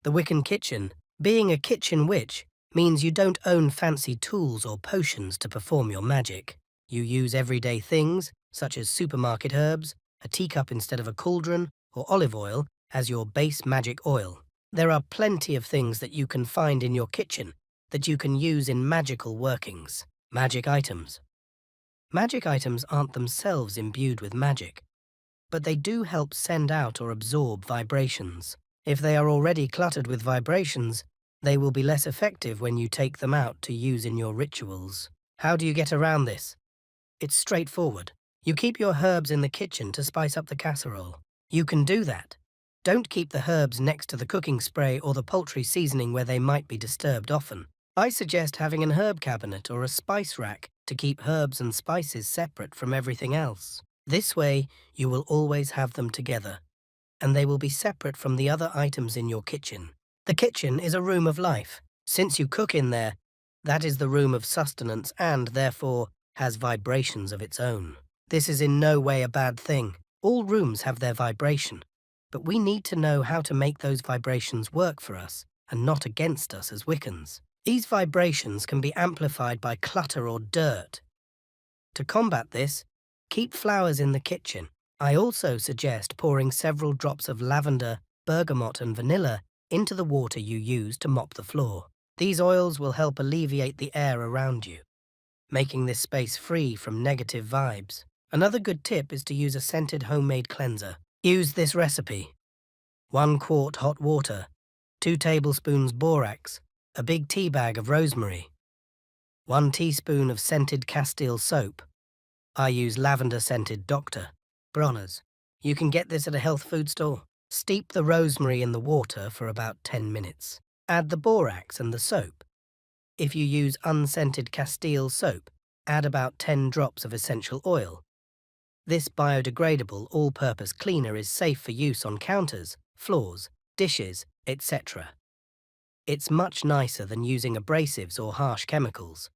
The Wiccan Kitchen, being a kitchen witch, means you don't own fancy tools or potions to perform your magic. You use everyday things, such as supermarket herbs, a teacup instead of a cauldron, or olive oil as your base magic oil. There are plenty of things that you can find in your kitchen that you can use in magical workings. Magic items. Magic items aren't themselves imbued with magic, but they do help send out or absorb vibrations. If they are already cluttered with vibrations, they will be less effective when you take them out to use in your rituals. How do you get around this? It's straightforward. You keep your herbs in the kitchen to spice up the casserole. You can do that. Don't keep the herbs next to the cooking spray or the poultry seasoning where they might be disturbed often. I suggest having an herb cabinet or a spice rack to keep herbs and spices separate from everything else. This way, you will always have them together, and they will be separate from the other items in your kitchen. The kitchen is a room of life. Since you cook in there, that is the room of sustenance and, therefore, has vibrations of its own. This is in no way a bad thing. All rooms have their vibration, but we need to know how to make those vibrations work for us and not against us as Wiccans. These vibrations can be amplified by clutter or dirt. To combat this, keep flowers in the kitchen. I also suggest pouring several drops of lavender, bergamot and vanilla into the water you use to mop the floor. These oils will help alleviate the air around you, making this space free from negative vibes. Another good tip is to use a scented homemade cleanser. Use this recipe: 1 quart hot water, 2 tablespoons borax, a big tea bag of rosemary, 1 teaspoon of scented Castile soap. I use lavender scented Dr. Bronner's. You can get this at a health food store. Steep the rosemary in the water for about 10 minutes. Add the borax and the soap. If you use unscented Castile soap, add about 10 drops of essential oil. This biodegradable all-purpose cleaner is safe for use on counters, floors, dishes, etc. It's much nicer than using abrasives or harsh chemicals.